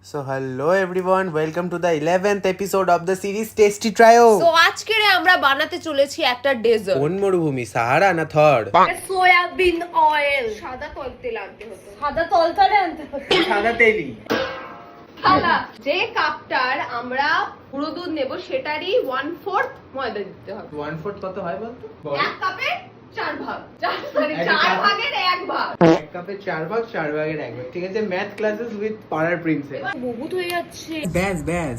So hello everyone, welcome to the 11th episode of the series Tasty Trio. তো আজকে আমরা বানাতে চলেছি একটা ডেজার্ট। কোন মরুভূমি, সাহারা না থর্ড? সয়াবিন অয়েল, সাদা তেল আনতে হতো। সাদা তলতলে আনতে হতো। সাদা তেলই। তাহলে যে কাপটার আমরা পুরো দুধ নেব সেটারই 1/4 ময়দা দিতে হবে। 1/4 কত হয় বলতো? এক কাপে 4 ভাগ। 4 ভাগের 1 ভাগ। এক কাপে 4 ভাগ, 4 ভাগের 1 ভাগ। ঠিক আছে, ম্যাথ ক্লাসেস উইথ পাড়ার প্রিন্সেস। বহুত হয়ে যাচ্ছে। ব্যাস।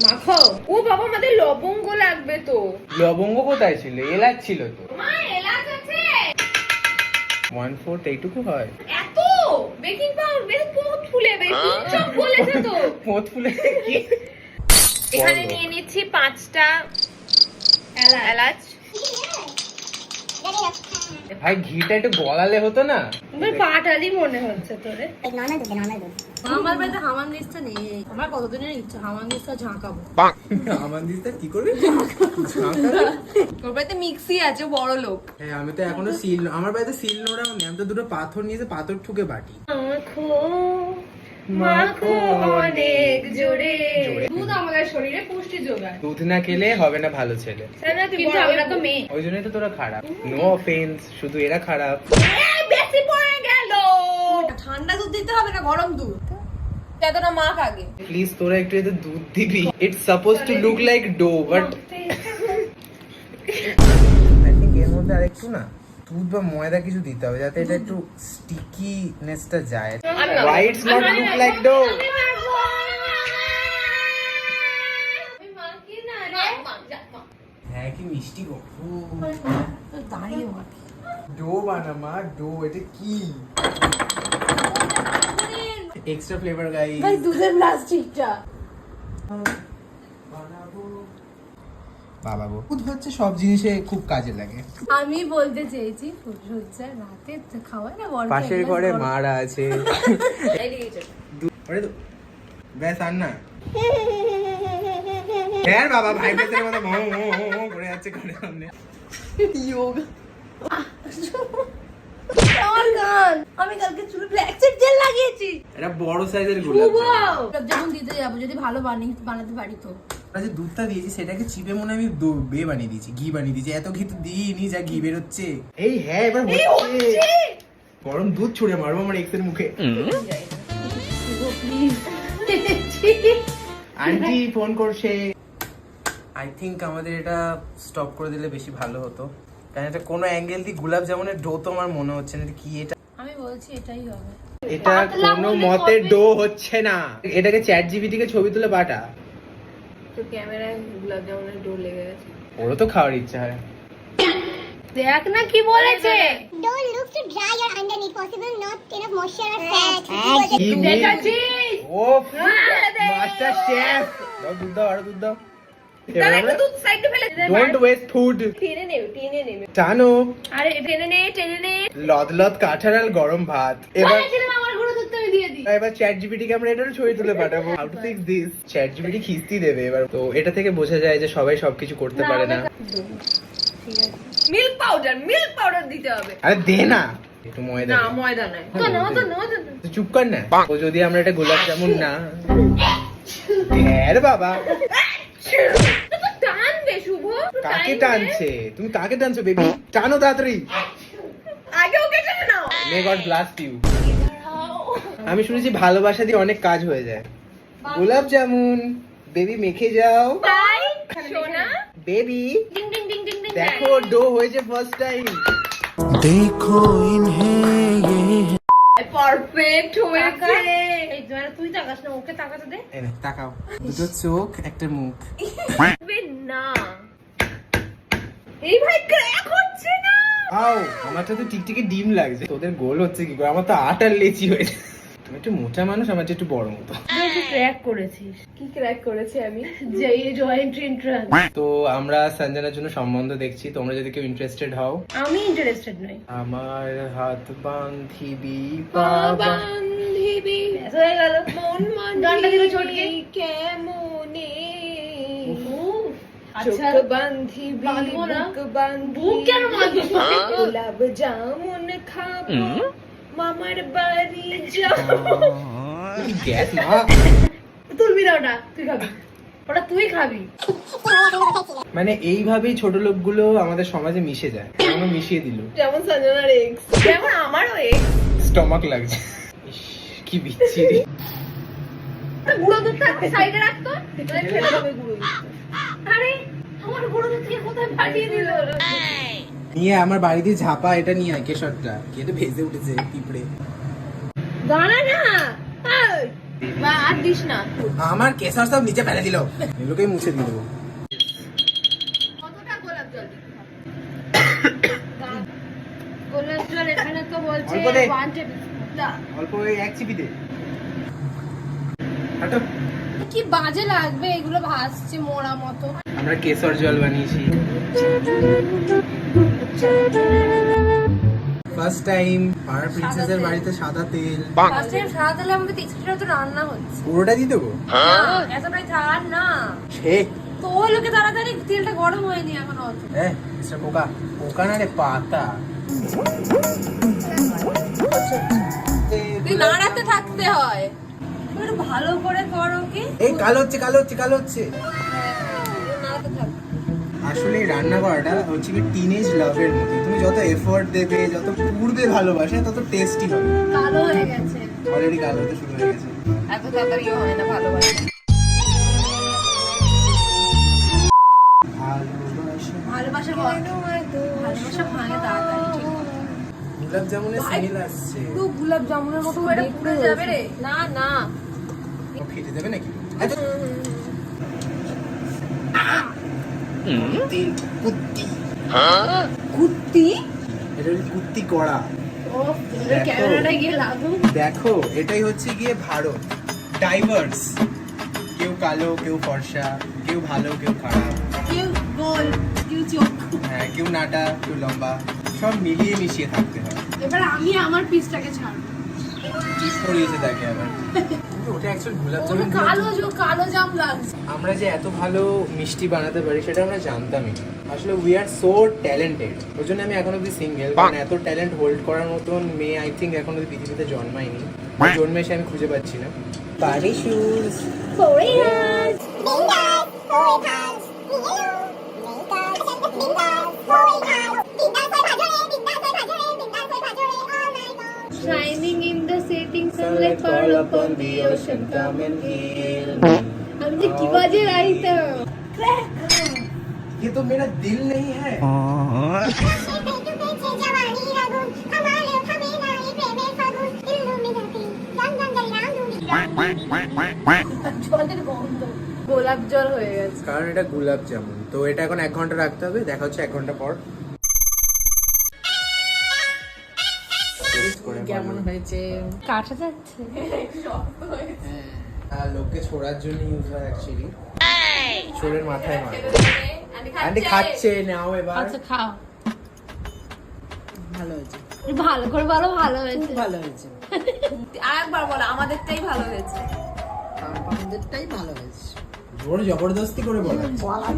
মাখো। ও বাবা, আমাদের লবঙ্গ লাগবে তো। লবঙ্গ কোথায় ছিল? এলাচ ছিল তো। মা, এলাচ আছে। 1/4 এইটুকু হয়। এত বেকিং পাউডার বেশ বহুত ফুলে বেকিং সব বলেছে তো। পোত ফুলে কি? এখানে নিয়ে নিচ্ছি 5টা এলাচ। ভাই ঘিটা একটু গলালে হতো না? পাটালি মনে হচ্ছে তোরে। আমার বাড়িতে হামানদিস্তা নেই। আমার কতদিনের ইচ্ছা হামানদিস্তা ঝাঁকাবো। আমানদিস্তা কি করবে? ওর বাড়িতে মিক্সি আছে, বড় লোক। হ্যাঁ, আমি তো এখনো আমার বাড়িতে সিল নোড়াও নেই। আমি তো দুটো পাথর নিয়েছে, পাথর ঠুকে বাটি। মাখো অনেক জোরে। দুধ আমাদের শরীরে পুষ্টি যোগায়। দুধ না খেলে হবে না ভালো ছেলে। কিন্তু আমরা তো মেয়ে। ওই জন্যই তো তোরা খারাপ। নো অফেন্স, শুধু এরা খারাপ। বেশি পড়ে গেল। ঠান্ডা দুধ দিতে হবে না গরম দুধ? এতটা মাখ আগে। প্লিজ তোরা একটু এতে দুধ দিবি। It's supposed to look like dough, but I think এর মধ্যে আরেকটু না দুধ বা ময়দা কিছু দিতে হবে যাতে এটা একটু স্টিকিনেসটা যায়। Why it's not look like dough? হ্যাঁ, কি মিষ্টি গো। দাঁড়িয়ে মাখি। ডো বানা মা, ডো। এটা কি এক্সট্রা ফ্লেভার গাইস? ভাই দুধের প্লাস্টিকটা বাবা গো, দুধ হচ্ছে সব জিনিসে খুব কাজে লাগে। আমি বলতে চেয়েছি ফুলসজ্জার রাতে খাওয়ায় না বড় পাশের ঘরে মারা আছে। ব্যাস আর না। হ্যাঁ বাবা, ভাই বেচার মতো করে যাচ্ছে ঘরে সামনে। আমার গান আমি কালকে চুলে ব্ল্যাক চিপ জেল লাগিয়েছি। এটা বড় সাইজের গোলাপ যখন দিতে যাবো যদি ভালো বানাতে পারি তো। আমরা যে দুধটা দিয়েছি সেটাকে চিপে মনে হয় আমি বানিয়ে দিয়েছি, ঘি বানিয়ে দিয়েছি। এত ঘি তো দিইনি যা ঘি বেরোচ্ছে। এই হ্যাঁ, এবার হচ্ছে। গরম দুধ ছুঁড়ে মারবো আমার এক্সের মুখে। আন্টি ফোন করছে। আই থিংক আমাদের এটা স্টপ করে দিলে বেশি ভালো হতো, কারণ এটা কোনো অ্যাঙ্গেল দিয়ে গোলাপ জামুনের ডো তো আমার মনে হচ্ছে না। কি এটা? আমি বলছি এটাই হবে। এটা কোনো মতে ডো হচ্ছে না। এটাকে চ্যাট জিপিটি কে ছবি তুলে পাঠা। তো ক্যামেরায় গোলাপ জামুনের ডো লেগে গেছে। ওরও তো খাওয়ার ইচ্ছা হয়। দেখ না কি বলেছে। Don't look to dry your underneath. Possible not enough moisture or fat. কি দেখাচ্ছিস? ও মাস্টার শেফ। দাও দুধ দাও, আরো দুধ দাও। তাহলে একটু দুধ সাইডে ফেলে দে। Don't waste food. টেনে নেবে। টানো। আরে টেনে নে। লদ কাঠারাল গরম ভাত। এবার আমার গুঁড়ো দুধটা আমি দিয়ে দিই। এবার চ্যাট জিপিটি কে আমরা এটারও ছবি তুলে পাঠাবো। How to fix this? ChatGPT খিস্তি দেবে এবার। তো এটা থেকে বোঝা যায় যে সবাই সবকিছু করতে পারে না। ঠিক আছে। মিল্ক পাউডার দিতে হবে। আরে দে না একটু ময়দা। না দে। ময়দা নাই। তুই চুপ কর না। ও যদি আমরা এটা গোলাপ জামুন না। হ্যাঁ বাবা, টানবে শুভ। কাকে টানছে? তুমি কাকে টানছো বেবি? টানো তাড়াতাড়ি। আগে ওকে টেনে নাও। May god blast you. আমি শুনেছি ভালোবাসা দিয়ে অনেক কাজ হয়ে যায়। গোলাপ জামুন বেবি মেখে যাও। তাই সোনা। Baby ding ding ding ding ding. দেখো ডো হয়েছে ফার্স্ট টাইম। देखो इन्हें ये পারফেক্ট হয়েছে। এই জন্য তুই তাকাস না, ওকে তাকাতে দে। এনে তাকাও, দুটো চোখ একটা মুখ। বে না। এই ভাই ক্র্যাক হচ্ছে না। আও, আমারটা তো টিকটিকি ডিম লাগছে। তোদের গোল হচ্ছে কি করে? আমার তো আটার লেচি হয়েছে। তুমি একটু মোটা মানুষ, আমার একটু বড় মতো। তুই ক্র্যাক করেছিস। কি ক্র্যাক করেছে আমি? যে জয়েন্ট এন্ট্রান্স। তো আমরা সঞ্জনার জন্য সম্বন্ধ দেখছি, তোমরা যদি কেউ ইন্টারেস্টেড হও। আমি ইন্টারেস্টেড নই। আমার হাত বান্ধিবি বান্ধিবি হয়ে গেল। মন গানটা দিলে চটকে। কেমনে আচ্ছা চোখ বান্ধিবি বাঁধবো না। বুক বান্ধিবি। বুক কেন বাঁধবো? গোলাপ জামুন খাবো মামার বাড়ি যাবো। গ্যাস না, তুলবি না ওটা, তুই খাবি, ওটা তুই খাবি। মানে এইভাবেই ছোট লোকগুলো আমাদের সমাজে মিশে যায়, আমরা মিশিয়ে দিল। যেমন সঞ্জনার এক্স, যেমন আমারও এক্স। স্টমাক লাগছে, ইস, কি বিচ্ছিরি। গুঁড়ো দুধটা সাইডে রাখতো, ফেলে দেবে গুঁড়ো দুধ। আরে আমার গুঁড়ো দুধ থেকে কোথায় ফাটিয়ে দিল? নিয়ে আমার বাড়িতে ঝাপা, এটা নিয়ে আয় কেশরটা, খেতে ভেজে উঠেছে পিঁপড়ে। দাঁড়া না, মা আর দিস না। আমার কেশর সব নিচে ফেলে দিল, এগুলোকেই মুছে দিল। কতটা গোলাপ জল দিতে হবে? গোলাপ জল এখানে তো বলছে অল্প দে। 1 টেবিলস্পুন। অল্প ওই 1 চিপি দে। হাঁটো। কি বাজে লাগবে এগুলো ভাসছে মোড়া মতো। আমরা কেশর জল বানিয়েছি ফার্স্ট টাইম। পাড়ার প্রিন্সেসের বাড়িতে সাদা তেল। ফার্স্ট টাইম সাদা তেলে আমাদের টেক্সচারটা তো রান্না হচ্ছে। পুরোটা দিয়ে দেবো? না, এতটাই ছাড় না। সে তো ওই লোকে তাড়াতাড়ি তেলটা গরম হয়নি এখন অত। হ্যাঁ, মিস্টার পোকা, পোকা না রে, পাতা। তুই নাড়াতে থাকতে হয়। একটু ভালো করে করো কি? এই কালো হচ্ছে, কালো হচ্ছে, কালো হচ্ছে। নাড়াতে থাক। আসলে এই রান্না করাটা হচ্ছে কি টিনেজ লাভের মতো। তুমি যত এফোর্ট দেবে, যত পূর্বে ভালোবাসে, তত টেস্টি হবে। কালো হয়ে গেছে। অলরেডি কালো হতে শুরু হয়ে গেছে। এত তাড়াতাড়িও হয় না ভালোবাসা। ভালোবাসা ভালোবাসা ভাঙে তাড়াতাড়ি, ঠিক। গোলাপ জামুনের স্মেল আসছে। তো গোলাপ জামুনের মতো এটা পুড়ে যাবে রে। না না, ও ফেটে যাবে নাকি? কুত্তি। এটা হচ্ছে কুত্তি কড়া। ও, ক্যামেরাটায় গিয়ে লাগু। দেখো, এটাই হচ্ছে গিয়ে ভারত, ডাইভার্স। কেউ কালো, কেউ ফর্সা, কেউ ভালো, কেউ খারাপ, কেউ গোল, কেউ চোখ। হ্যাঁ, কেউ নাটা, কেউ লম্বা, সব মিলিয়ে মিশিয়ে থাকতে হয়। এবার আমি আমার পিসটাকে ছাড়বো। ঠিক করিয়েছে তাকে আবার। কিন্তু ওটা অ্যাকচুয়ালি গোলাপ ওটা জামুন। কালো জাম লাগছে। আমরা যে এত ভালো মিষ্টি বানাতে পারি সেটা আমরা জানতামই না। আসলে উই আর সো ট্যালেন্টেড। ওই জন্য আমি এখন অব্দি সিঙ্গেল, কারণ এত ট্যালেন্ট হোল্ড করার মতন মেয়ে আই থিঙ্ক এখন অব্দি পৃথিবীতে জন্মায়নি। জন্মে এসে আমি খুঁজে পাচ্ছি না। পারি shoes Koreans. Bindas. Koreans. Yellow. Bindas. Bindas. Koreans. Bindas hoy bhajore. Bindas hoy bhajore. Bindas hoy bhajore. All night long. Shining in the setting sunlight fall upon the ocean, come and heal me. আমি যে কি বাজে রাইতাম। ये तो मेरा दिल नहीं है। জলের গন্ধ, গোলাপ জল হয়ে গেছে। কারণ এটা গোলাপ জামুন, তো এটা এখন 1 ঘন্টা রাখতে হবে। দেখা হচ্ছে 1 ঘন্টা পর। কেমন হয়েছে? কাটা যাচ্ছে। আর লোককে ছোড়ার জন্য ইউজ হয় অ্যাকচুয়ালি। চোরের মাথায় মার। আন্টি খাচ্ছে, নাও এবার। আচ্ছা খাও। ভালো হয়েছে, ভালো করে বলো, ভালো হয়েছে। ভালো হয়েছে, আরেকবার বলো, আমাদেরটাই ভালো হয়েছে। আমাদেরটাই ভালো হয়েছে। জোর জবরদস্তি করে বলা। বলা